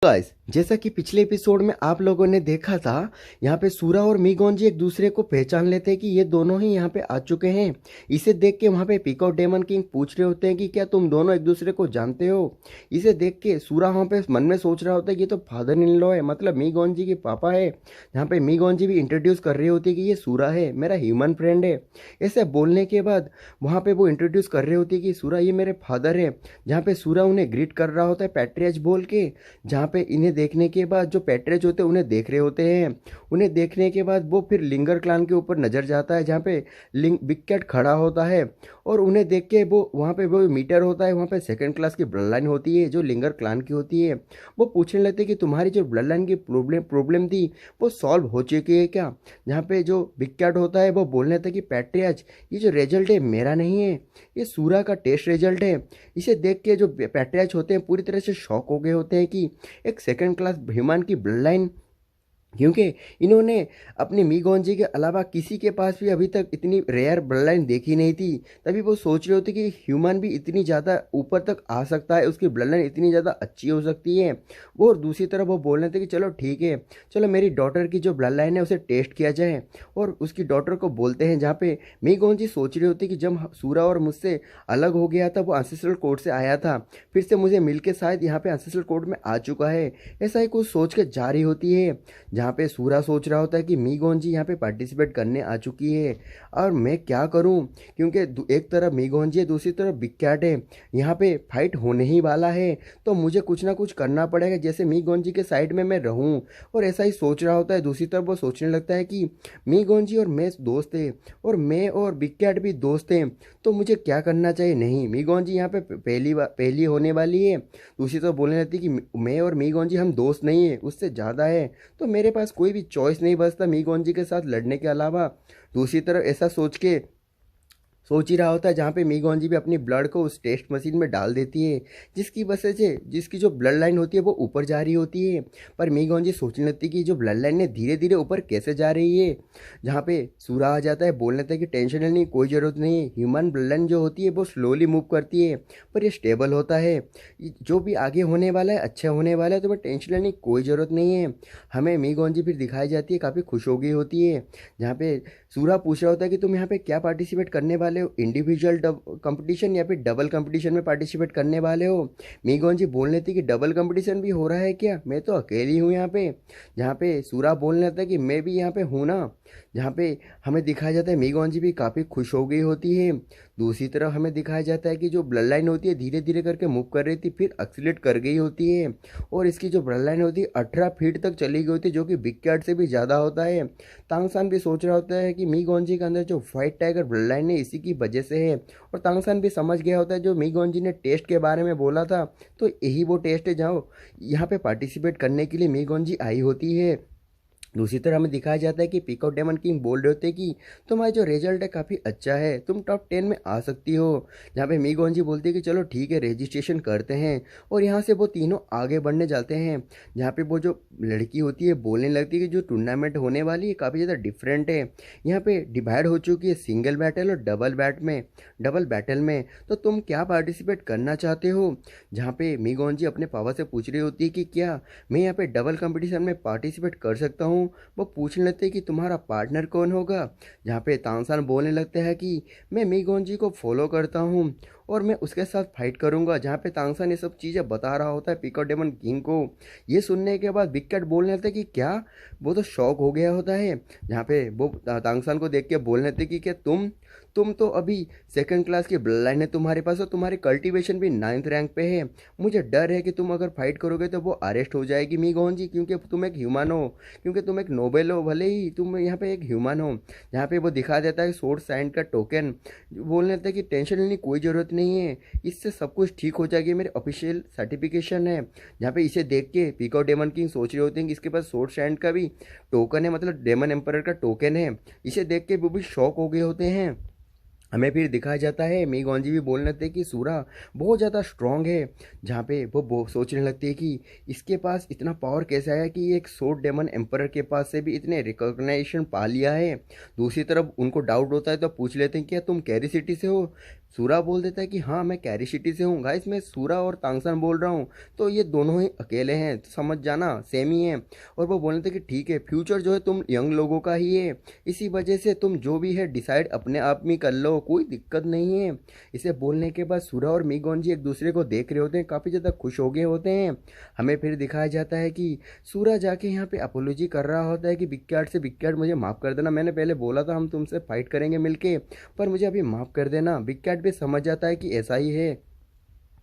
Guys, जैसा कि पिछले एपिसोड में आप लोगों ने देखा था, यहाँ पे सूरा और मीगोंजी एक दूसरे को पहचान लेते हैं कि ये दोनों ही यहाँ पे आ चुके हैं। इसे देख के वहाँ पे पीकॉक डेमन किंग पूछ रहे होते हैं कि क्या तुम दोनों एक दूसरे को जानते हो। इसे देख के सूरा वहाँ पे मन में सोच रहा होता है कि ये तो फादर इन लॉ है, मतलब मीगोंजी के पापा है। यहाँ पे मीगोंजी भी इंट्रोड्यूस कर रही होती है कि ये सूरा है, मेरा ह्यूमन फ्रेंड है। ऐसे बोलने के बाद वहाँ पे वो इंट्रोड्यूस कर रही होती है कि सूरा ये मेरे फादर है। जहाँ पे सूरा उन्हें ग्रीट कर रहा होता है पैट्रियज बोल के। जहाँ पे इन्हें देखने के बाद जो पैट्रेज होते हैं उन्हें देख रहे होते हैं। उन्हें देखने के बाद वो फिर लिंगर क्लान के ऊपर नज़र जाता है, जहाँ पे बिग कैट खड़ा होता है। और उन्हें देख के वो वहाँ पे वो मीटर होता है, वहाँ पे सेकंड क्लास की ब्लड लाइन होती है जो लिंगर क्लान की होती है। वो पूछने लगते कि तुम्हारी जो ब्लड लाइन की प्रॉब्लम थी वो सॉल्व हो चुकी है क्या। जहाँ पे जो बिग कैट होता है वो बोलने लगता कि पैट्रियज ये जो रिजल्ट है मेरा नहीं है, ये सूरा का टेस्ट रिजल्ट है। इसे देख के जो पैट्रियज होते हैं पूरी तरह से शॉक हो गए होते हैं कि एक सेकंड क्लास ह्यूमन की ब्लड लाइन, क्योंकि इन्होंने अपने मीगोंजी के अलावा किसी के पास भी अभी तक इतनी रेयर ब्लड लाइन देखी नहीं थी। तभी वो सोच रहे होते कि ह्यूमन भी इतनी ज़्यादा ऊपर तक आ सकता है, उसकी ब्लड लाइन इतनी ज़्यादा अच्छी हो सकती है। वो और दूसरी तरफ वो बोल रहे थे कि चलो ठीक है, चलो मेरी डॉटर की जो ब्लड लाइन है उसे टेस्ट किया जाए। और उसकी डॉटर को बोलते हैं, जहाँ पे मीगोंजी सोच रही होती कि जब सूरा और मुझसे अलग हो गया था वो एंसेस्ट्रल कोड से आया था, फिर से मुझे मिल के शायद यहाँ पे एंसेस्ट्रल कोड में आ चुका है। ऐसा ही कुछ सोच के जा रही होती है। जहाँ पे सूरा सोच रहा होता है कि मीगोंजी यहाँ पे पार्टिसिपेट करने आ चुकी है और मैं क्या करूँ, क्योंकि एक तरफ मीगोंजी है, दूसरी तरफ बिग कैट है। यहाँ पे फाइट होने ही वाला है, तो मुझे कुछ ना कुछ करना पड़ेगा जैसे मीगोंजी के साइड में मैं रहूँ। और ऐसा ही सोच रहा होता है। दूसरी तरफ वो सोचने लगता है कि मीगोंजी और मैं दोस्त थे और मैं और बिग कैट भी दोस्त हैं, तो मुझे क्या करना चाहिए। नहीं, मीगोंजी यहाँ पे पहली होने वाली है। दूसरी तरफ बोलने लगती कि मैं और मीगोंजी हम दोस्त नहीं है, उससे ज़्यादा है, तो मेरे पास कोई भी चॉइस नहीं बचता मीगोंजी के साथ लड़ने के अलावा। दूसरी तरफ ऐसा सोच ही रहा होता है, जहाँ पे मीगोंजी भी अपनी ब्लड को उस टेस्ट मशीन में डाल देती है, जिसकी वजह से जिसकी जो ब्लड लाइन होती है वो ऊपर जा रही होती है। पर मीगोंजी सोचने लगती है कि जो ब्लड लाइन है धीरे धीरे ऊपर कैसे जा रही है। जहाँ पे सूरा आ जाता है, बोलने लगता है कि टेंशन लेने की कोई ज़रूरत नहीं है, ह्यूमन ब्लड लाइन जो होती है वो स्लोली मूव करती है पर ये स्टेबल होता है। जो भी आगे होने वाला है अच्छा होने वाला है, तो वह टेंशन लेने की कोई ज़रूरत नहीं है। हमें मीगोंजी फिर दिखाई जाती है, काफ़ी खुश हो गई होती है। जहाँ पे सूरा पूछ रहा होता है कि तुम यहाँ पे क्या पार्टिसिपेट करने वाले हो, इंडिविजुअल कंपटीशन या फिर डबल कंपटीशन में पार्टिसिपेट करने वाले हो। मीगोंजी बोल रही थी कि डबल कंपटीशन भी हो रहा है क्या, मैं तो अकेली हूँ यहाँ पे। जहाँ पे सूरा बोलने लगता है कि मैं भी यहाँ पे हूँ ना। जहाँ पे हमें दिखाया जाता है मीगोंजी भी काफ़ी खुश हो गई होती है। दूसरी तरफ हमें दिखाया जाता है कि जो ब्लड लाइन होती है धीरे धीरे करके मूव कर रही थी, फिर एक्सीलेट कर गई होती है। और इसकी जो ब्लड लाइन होती है 18 फीट तक चली गई होती है, जो कि बिग कैट से भी ज़्यादा होता है। तांगसान भी सोच रहा होता है कि मीगोंजी के अंदर जो वाइट टाइगर ब्लड लाइन है इसी की वजह से है। और तांगसान भी समझ गया होता है जो मीगोंजी ने टेस्ट के बारे में बोला था, तो यही वो टेस्ट है जहाँ यहाँ पे पार्टिसिपेट करने के लिए मीगोंजी आई होती है। दूसरी तरह हमें दिखाया जाता है कि पीकॉक डेमन किंग बोल रहे होते हैं कि तुम्हारा जो रिजल्ट है काफ़ी अच्छा है, तुम टॉप 10 में आ सकती हो। जहाँ पे मीगोंजी बोलती है कि चलो ठीक है, रजिस्ट्रेशन करते हैं। और यहाँ से वो तीनों आगे बढ़ने जाते हैं। जहाँ पे वो जो लड़की होती है बोलने लगती है कि जो टूर्नामेंट होने वाली है काफ़ी ज़्यादा डिफरेंट है, यहाँ पे डिवाइड हो चुकी है सिंगल बैटल और डबल बैटल में, तो तुम क्या पार्टिसिपेट करना चाहते हो। जहाँ पे मीगोंजी अपने पापा से पूछ रही होती है कि क्या मैं यहाँ पे डबल कंपटीशन में पार्टिसिपेट कर सकता हूँ। वो पूछने लगते हैं कि तुम्हारा पार्टनर कौन होगा। जहाँ पे तांगसान बोलने लगते हैं कि मैं मीगोंजी को फॉलो करता हूँ और मैं उसके साथ फाइट करूँगा। जहाँ पे तांगसान ये सब चीज़ें बता रहा होता है पीकॉक डेमन किंग को। ये सुनने के बाद बिग कैट बोलने लगता है कि क्या, वो तो शॉक हो गया होता है। जहाँ पे वो तांगसान को देख के बोलने लगते कि क्या तुम तो अभी सेकंड क्लास की ब्लड लाइन है तुम्हारे पास, और तुम्हारी कल्टीवेशन भी 9th रैंक पे है। मुझे डर है कि तुम अगर फाइट करोगे तो वो अरेस्ट हो जाएगी मीगोंजी, क्योंकि तुम एक ह्यूमन हो, क्योंकि तुम एक नोबेल हो, भले ही तुम यहाँ पे एक ह्यूमन हो। यहाँ पे वो दिखा देता है सोर्स साइंड का टोकन। बोलने लगता है कि टेंशन लेने की कोई ज़रूरत नहीं है, इससे सब कुछ ठीक हो जाएगी, मेरे ऑफिशियल सर्टिफिकेशन है। जहाँ पे इसे देख के पीकॉक डेमन किंग सोच रहे होते हैं कि इसके पास सोर्स साइंड का भी टोकन है, मतलब डेमन एम्परर का टोकन है। इसे देख के वो भी शॉक हो गए होते हैं। हमें फिर दिखाया जाता है मीगोंजी भी बोलने लगते हैं कि सूरा बहुत ज़्यादा स्ट्रांग है। जहाँ पे वो सोचने लगती है कि इसके पास इतना पावर कैसे आया कि एक सोर्ड डेमन एम्परर के पास से भी इतने रिकॉग्निशन पा लिया है। दूसरी तरफ उनको डाउट होता है तो पूछ लेते हैं क्या तुम कैरी सिटी से हो। सूरा बोल देता है कि हाँ मैं कैरी सिटी से हूँ। गाइस मैं सूरा और तांगसन बोल रहा हूँ, तो ये दोनों ही अकेले हैं, तो समझ जाना सेम ही है। और वो बोलते थे कि ठीक है, फ्यूचर जो है तुम यंग लोगों का ही है, इसी वजह से तुम जो भी है डिसाइड अपने आप में कर लो, कोई दिक्कत नहीं है। इसे बोलने के बाद सूरा और मीगोंजी एक दूसरे को देख रहे होते हैं, काफ़ी ज़्यादा खुश हो गए होते हैं। हमें फिर दिखाया जाता है कि सूरा जाके यहाँ पे अपोलॉजी कर रहा होता है कि बिग कैट से, बिग कैट मुझे माफ़ कर देना, मैंने पहले बोला था हम तुमसे फाइट करेंगे मिलके, पर मुझे अभी माफ़ कर देना। बिग कैट भी समझ जाता है कि ऐसा ही है,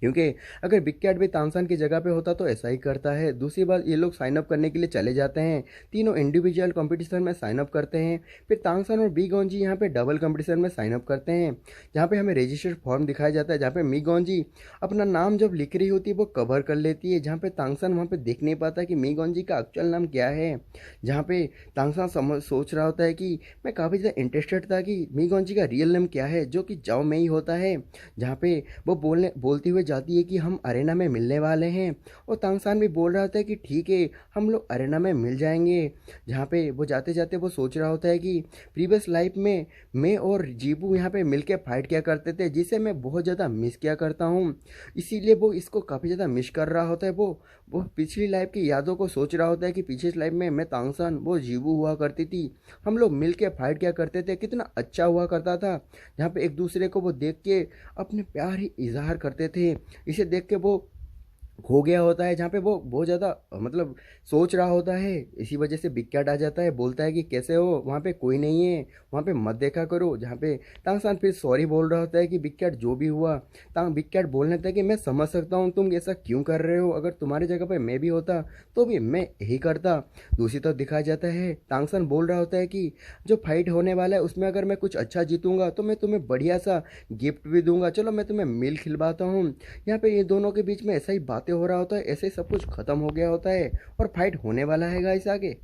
क्योंकि अगर बिग कैट भी तानसेन की जगह पे होता तो ऐसा ही करता है। दूसरी बात, ये लोग साइन अप करने के लिए चले जाते हैं, तीनों इंडिविजुअल कंपटीशन में साइन अप करते हैं। फिर तानसेन और मीगोंजी यहाँ पे डबल कंपटीशन में साइन अप करते हैं, जहाँ पे हमें रजिस्टर्ड फॉर्म दिखाया जाता है, जहाँ पे मीगोंजी अपना नाम जब लिख रही होती है वो कवर कर लेती है, जहाँ पे तानसेन वहाँ पे देख नहीं पाता कि मीगोंजी का एक्चुअल नाम क्या है। जहाँ पे तानसेन सोच रहा होता है कि मैं काफ़ी ज़्यादा इंटरेस्टेड था कि मीगोंजी का रियल नेम क्या है, जो कि जाओ में ही होता है। जहाँ पे वो बोलती हुए जाती है कि हम अरेना में मिलने वाले हैं, और तांगसान भी बोल रहा होता है कि ठीक है हम लोग अरेना में मिल जाएंगे। जहाँ पे वो जाते जाते वो सोच रहा होता है कि प्रीवियस लाइफ में मैं और जीबू यहाँ पे मिलके फाइट किया करते थे, जिसे मैं बहुत ज़्यादा मिस किया करता हूँ। इसीलिए वो इसको काफ़ी ज़्यादा मिस कर रहा होता है। वो पिछली लाइफ की यादों को सोच रहा होता है कि पिछली लाइफ में मैं तांगसान वो जीबू हुआ करती थी, हम लोग मिल के फाइट किया करते थे, कितना अच्छा हुआ करता था। जहाँ पे एक दूसरे को वो देख के अपने प्यार ही इजहार करते थे। इसे देख के वो खो गया होता है, जहाँ पे वो बहुत ज़्यादा मतलब सोच रहा होता है। इसी वजह से बिग कैट आ जाता है, बोलता है कि कैसे हो, वहाँ पे कोई नहीं है, वहाँ पे मत देखा करो। जहाँ पे तांगसान फिर सॉरी बोल रहा होता है कि बिग कैट जो भी हुआ। बिग कैट बोलने था कि मैं समझ सकता हूँ तुम ऐसा क्यों कर रहे हो, अगर तुम्हारी जगह पे मैं भी होता तो भी मैं यही करता। दूसरी तरफ दिखाया जाता है, तांगसान बोल रहा होता है कि जो फाइट होने वाला है उसमें अगर मैं कुछ अच्छा जीतूंगा तो मैं तुम्हें बढ़िया सा गिफ्ट भी दूंगा, चलो मैं तुम्हें मील खिलवाता हूँ। यहाँ पे ये दोनों के बीच में ऐसा ही बातें हो रहा होता है, ऐसे ही सब कुछ खत्म हो गया होता है और फाइट होने वाला है गाइस आगे।